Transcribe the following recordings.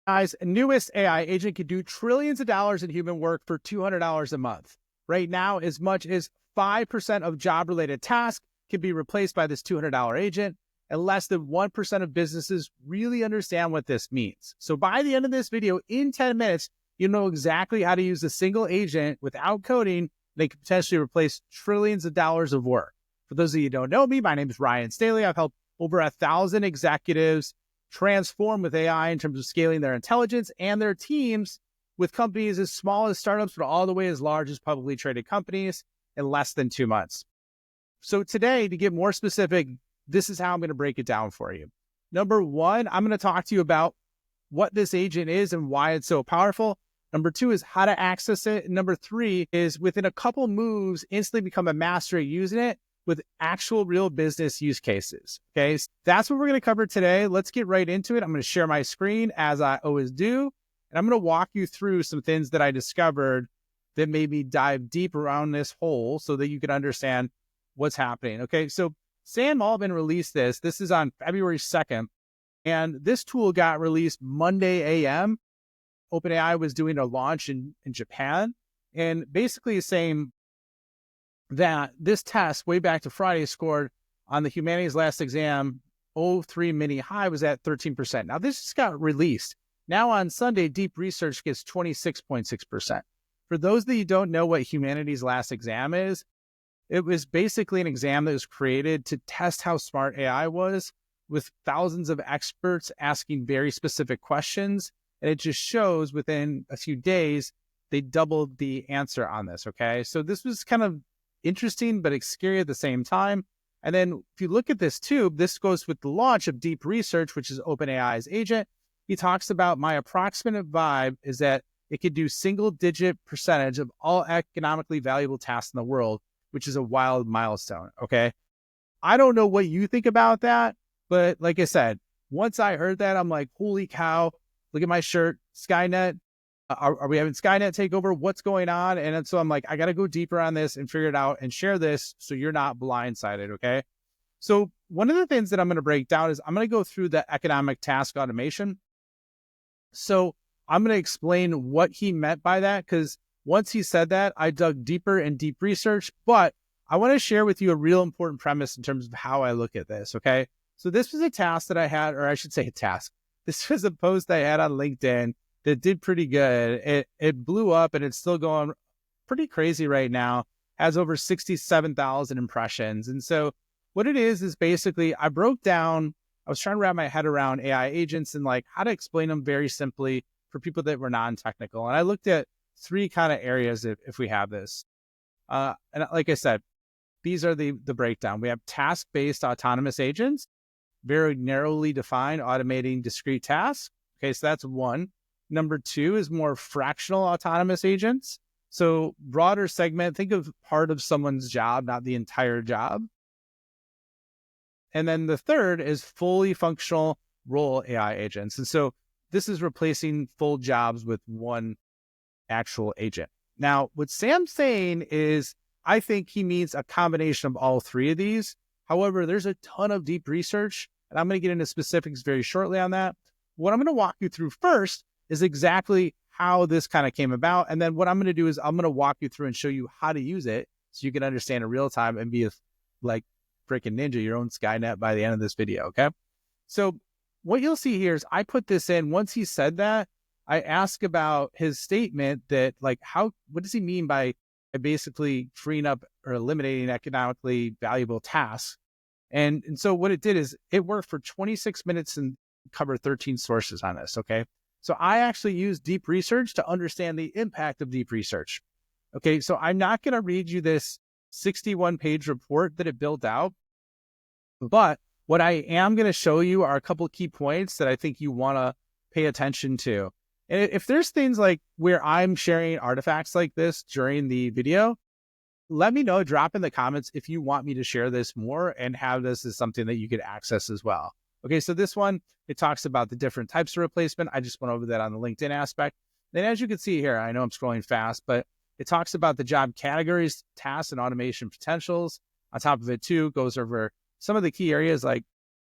OpenAI's newest AI agent can do trillions of dollars in human work for $200 a month. Right now, as much as 5% of job-related tasks can be replaced by this $200 agent, and less than 1% of businesses really understand what this means. So by the end of this video, in 10 minutes, you know exactly how to use a single agent without coding. They can potentially replace trillions of dollars of work. For those of you who don't know me, my name is Ryan Staley. I've helped over 1,000 executives transform with AI in terms of scaling their intelligence and their teams with companies as small as startups, but all the way as large as publicly traded companies in less than 2 months. So today, to get more specific, this is how I'm going to break it down for you. Number one, I'm going to talk to you about what this agent is and why it's so powerful. Number two is how to access it. And number three is within a couple moves, instantly become a master at using it with actual real business use cases. Okay, so that's what we're going to cover today. Let's get right into it. I'm going to share my screen as I always do. And I'm going to walk you through some things that I discovered that made me dive deep around this hole so that you can understand what's happening. Okay, so Sam Altman released this. This is on February 2nd. And this tool got released Monday a.m. OpenAI was doing a launch in Japan. And basically saying that this test way back to Friday scored on the humanities last exam, O3 mini high was at 13%. Now this just got released. Now on Sunday, deep research gets 26.6%. For those that you don't know what humanities last exam is, it was basically an exam that was created to test how smart AI was with thousands of experts asking very specific questions. And it just shows within a few days, they doubled the answer on this, okay? So this was kind of interesting, but it's scary at the same time. And then if you look at this tube, this goes with the launch of deep research, which is OpenAI's agent. He talks about my approximate vibe is that it could do single-digit percentage of all economically valuable tasks in the world, which is a wild milestone, okay? I don't know what you think about that, but like I said, once I heard that, I'm like, holy cow, look at my shirt, Skynet. Are we having Skynet take over? What's going on? And so I'm like, I got to go deeper on this and figure it out and share this so you're not blindsided, okay? So one of the things that I'm going to break down is I'm going to go through the economic task automation. So I'm going to explain what he meant by that, because once he said that, I dug deeper in deep research, but I want to share with you a real important premise in terms of how I look at this, okay? So this was a task that I had, or I should say a task. This was a post I had on LinkedIn that did pretty good. It blew up and it's still going pretty crazy right now, has over 67,000 impressions. And so what it is basically I broke down, I was trying to wrap my head around AI agents and like how to explain them very simply for people that were non-technical. And I looked at three kind of areas if we have this. And like I said, these are the breakdown. We have task-based autonomous agents, very narrowly defined, automating discrete tasks. Okay, so that's one. Number two is more fractional autonomous agents. So broader segment, think of part of someone's job, not the entire job. And then the third is fully functional role AI agents. And so this is replacing full jobs with one actual agent. Now, what Sam's saying is, I think he means a combination of all three of these. However, there's a ton of deep research, and I'm going to get into specifics very shortly on that. What I'm going to walk you through first is exactly how this kind of came about. And then what I'm going to do is I'm going to walk you through and show you how to use it so you can understand in real time and be like freaking ninja, your own Skynet by the end of this video, okay? So what you'll see here is I put this in. Once he said that, I asked about his statement that like, what does he mean by basically freeing up or eliminating economically valuable tasks? And so what it did is it worked for 26 minutes and covered 13 sources on this, okay? So I actually used deep research to understand the impact of deep research. Okay, so I'm not going to read you this 61-page report that it built out, but what I am going to show you are a couple of key points that I think you want to pay attention to. And if there's things like where I'm sharing artifacts like this during the video, let me know, drop in the comments if you want me to share this more and have this as something that you could access as well. Okay, so this one, it talks about the different types of replacement. I just went over that on the LinkedIn aspect. Then as you can see here, I know I'm scrolling fast, but it talks about the job categories, tasks, and automation potentials. On top of it too, goes over some of the key areas like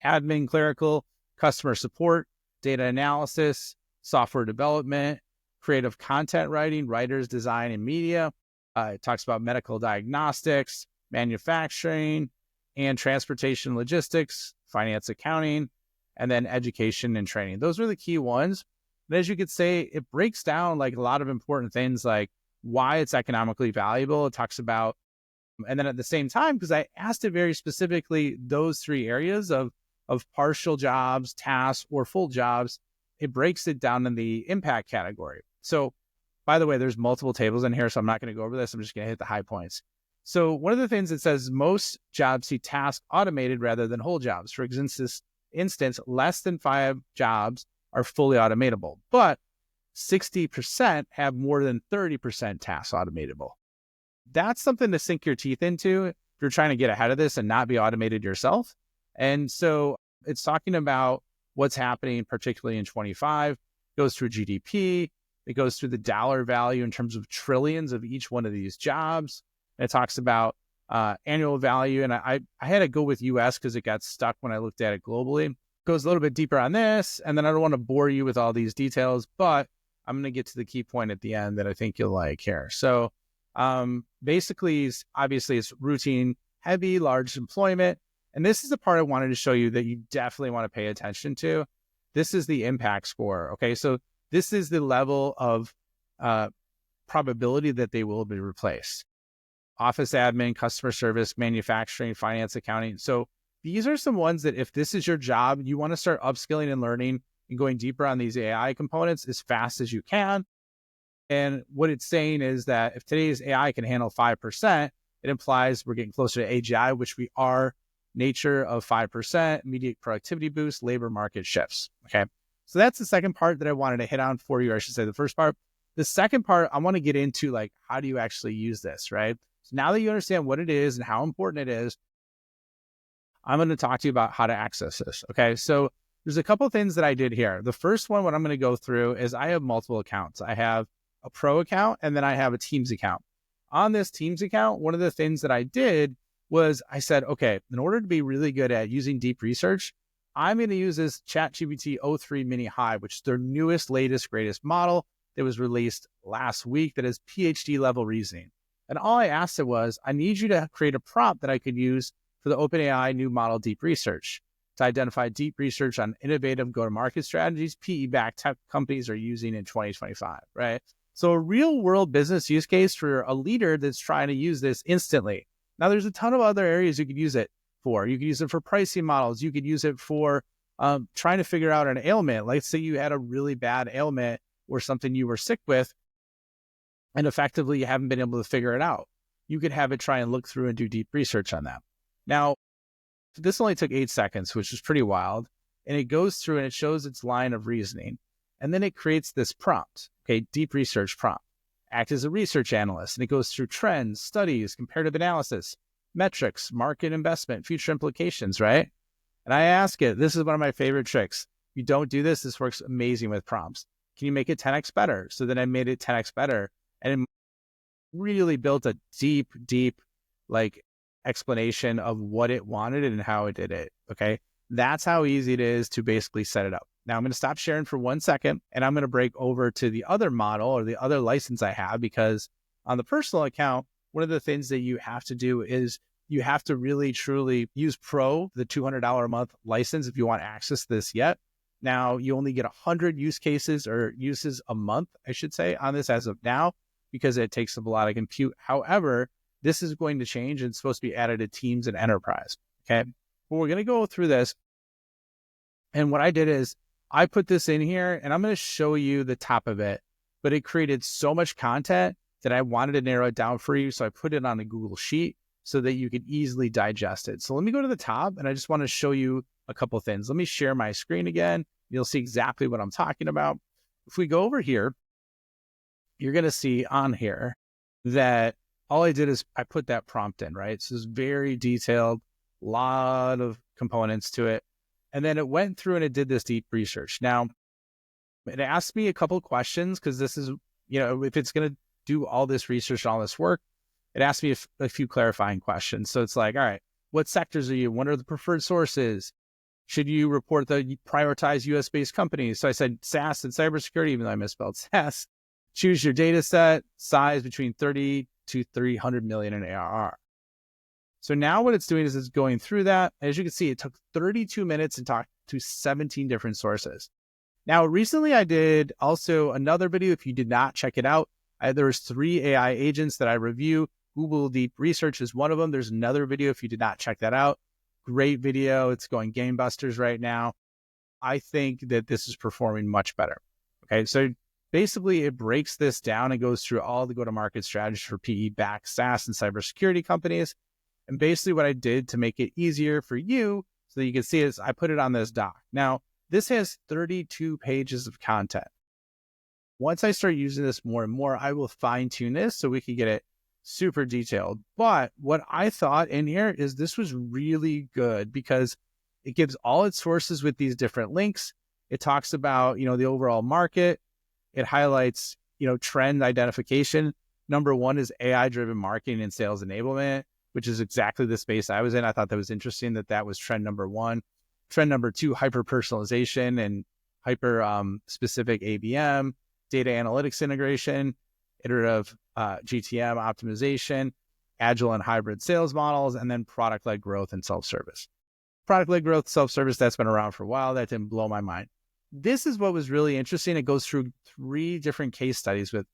admin, clerical, customer support, data analysis, software development, creative content writing, writers, design, and media. It talks about medical diagnostics, manufacturing, and transportation logistics, finance, accounting, and then education and training. Those are the key ones. And as you could say, it breaks down like a lot of important things like why it's economically valuable. It talks about, and then at the same time, because I asked it very specifically, those three areas of partial jobs, tasks, or full jobs, it breaks it down in the impact category. So by the way, there's multiple tables in here, so I'm not going to go over this. I'm just going to hit the high points. So one of the things it says, most jobs see tasks automated rather than whole jobs. For instance, less than 5 jobs are fully automatable, but 60% have more than 30% tasks automatable. That's something to sink your teeth into if you're trying to get ahead of this and not be automated yourself. And so it's talking about what's happening, particularly in 25, it goes through GDP, it goes through the dollar value in terms of trillions of each one of these jobs. And it talks about annual value. And I had to go with US because it got stuck when I looked at it globally. It goes a little bit deeper on this. And then I don't want to bore you with all these details, but I'm going to get to the key point at the end that I think you'll like here. So basically, obviously, it's routine, heavy, large employment. And this is the part I wanted to show you that you definitely want to pay attention to. This is the impact score. Okay, so this is the level of probability that they will be replaced. Office admin, customer service, manufacturing, finance, accounting. So these are some ones that if this is your job, you want to start upskilling and learning and going deeper on these AI components as fast as you can. And what it's saying is that if today's AI can handle 5%, it implies we're getting closer to AGI, which we are. Nature of 5%, immediate productivity boost, labor market shifts. Okay. So that's the second part that I wanted to hit on for you. Or I should say the first part. The second part, I want to get into like, how do you actually use this, right? So now that you understand what it is and how important it is, I'm going to talk to you about how to access this. Okay. So there's a couple of things that I did here. The first one, what I'm going to go through is I have multiple accounts. I have a pro account and then I have a Teams account. On this Teams account, one of the things that I did was I said, okay, in order to be really good at using deep research, I'm going to use this ChatGPT o3 Mini High, which is their newest, latest, greatest model that was released last week that is PhD level reasoning. And all I asked it was, I need you to create a prompt that I could use for the OpenAI new model deep research to identify deep research on innovative go-to-market strategies PE-backed tech companies are using in 2025, right? So a real world business use case for a leader that's trying to use this instantly. Now, there's a ton of other areas you could use it for. You could use it for pricing models. You could use it for trying to figure out an ailment. Let's say you had a really bad ailment or something you were sick with, and effectively you haven't been able to figure it out. You could have it try and look through and do deep research on that. Now, this only took 8 seconds, which is pretty wild. And it goes through and it shows its line of reasoning. And then it creates this prompt, okay, deep research prompt. Act as a research analyst. And it goes through trends, studies, comparative analysis, metrics, market investment, future implications, right? And I ask it, this is one of my favorite tricks. If you don't do this, this works amazing with prompts. Can you make it 10x better? So then I made it 10x better. And it really built a deep, like explanation of what it wanted and how it did it, okay? That's how easy it is to basically set it up. Now I'm going to stop sharing for 1 second and I'm going to break over to the other model or the other license I have, because on the personal account, one of the things that you have to do is you have to really truly use Pro, the $200 a month license, if you want access to this yet. Now you only get 100 use cases or uses a month, I should say, on this as of now, because it takes up a lot of compute. However, this is going to change and it's supposed to be added to Teams and Enterprise. Okay. But we're going to go through this. And what I did is I put this in here and I'm going to show you the top of it, but it created so much content that I wanted to narrow it down for you. So I put it on a Google Sheet so that you could easily digest it. So let me go to the top and I just want to show you a couple of things. Let me share my screen again. You'll see exactly what I'm talking about. If we go over here, you're going to see on here that all I did is I put that prompt in, right? So it's very detailed, a lot of components to it. And then it went through and it did this deep research. Now, it asked me a couple of questions because this is, if it's going to do all this research and all this work, it asked me a few clarifying questions. So it's like, all right, what sectors are you? What are the preferred sources? Should you report the prioritize US-based companies? So I said SaaS and cybersecurity, even though I misspelled SaaS. Choose your data set, size between 30 to 300 million in ARR. So now what it's doing is it's going through that. As you can see, it took 32 minutes and talked to 17 different sources. Now, recently I did also another video. If you did not check it out, there was 3 AI agents that I review. Google Deep Research is one of them. There's another video if you did not check that out. Great video. It's going gangbusters right now. I think that this is performing much better. Okay, so basically it breaks this down and goes through all the go-to-market strategies for PE-backed SaaS and cybersecurity companies. And basically what I did to make it easier for you so that you can see is I put it on this doc. Now, this has 32 pages of content. Once I start using this more and more, I will fine tune this so we can get it super detailed. But what I thought in here is this was really good because it gives all its sources with these different links. It talks about, the overall market. It highlights, trend identification. Number 1 is AI-driven marketing and sales enablement, which is exactly the space I was in. I thought that was interesting that was trend number 1. Trend number 2, hyper-personalization and hyper-specific ABM, data analytics integration, iterative GTM optimization, agile and hybrid sales models, and then product-led growth and self-service. Product-led growth, self-service, that's been around for a while. That didn't blow my mind. This is what was really interesting. It goes through 3 different case studies with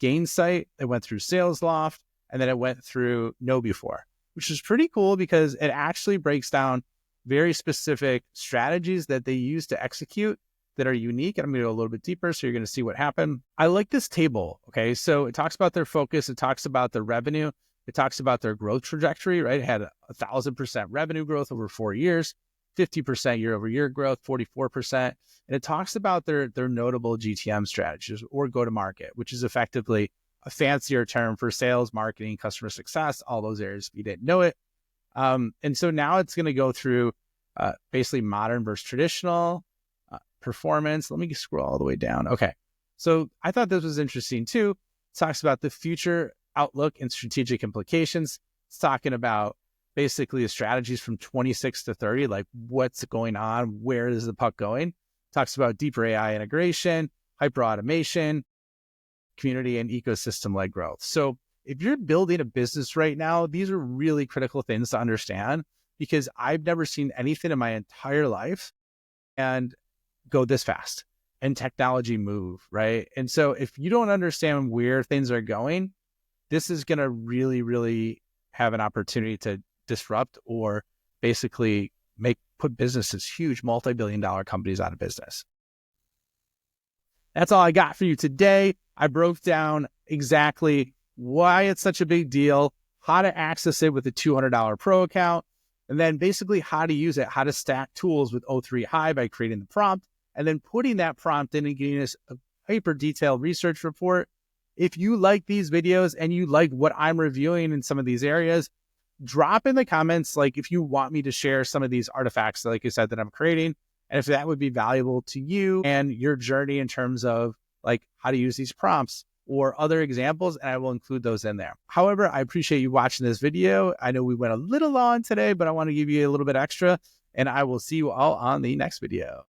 Gainsight. It went through SalesLoft, and then it went through KnowBe4, which is pretty cool because it actually breaks down very specific strategies that they use to execute that are unique. And I'm going to go a little bit deeper, so you're going to see what happened. I like this table. Okay, so it talks about their focus. It talks about their revenue. It talks about their growth trajectory, right? It had 1,000% revenue growth over 4 years, 50% year-over-year growth, 44%. And it talks about their notable GTM strategies or go-to-market, which is effectively a fancier term for sales, marketing, customer success, all those areas if you didn't know it. And so now it's going to go through basically modern versus traditional, performance. Let me scroll all the way down. Okay. So I thought this was interesting too. It talks about the future outlook and strategic implications. It's talking about basically the strategies from 26 to 30, like what's going on, where is the puck going. It talks about deeper AI integration, hyper automation, community and ecosystem-led growth. So if you're building a business right now, these are really critical things to understand because I've never seen anything in my entire life and go this fast and technology move, right? And so if you don't understand where things are going, this is going to really, really have an opportunity to disrupt or basically put businesses, huge multi-billion-dollar companies out of business. That's all I got for you today. I broke down exactly why it's such a big deal, how to access it with a $200 pro account, and then basically how to use it, how to stack tools with O3 High by creating the prompt, and then putting that prompt in and getting us a hyper detailed research report. If you like these videos and you like what I'm reviewing in some of these areas, drop in the comments, like if you want me to share some of these artifacts, like I said, that I'm creating, and if that would be valuable to you and your journey in terms of like how to use these prompts or other examples, and I will include those in there. However, I appreciate you watching this video. I know we went a little long today, but I want to give you a little bit extra, and I will see you all on the next video.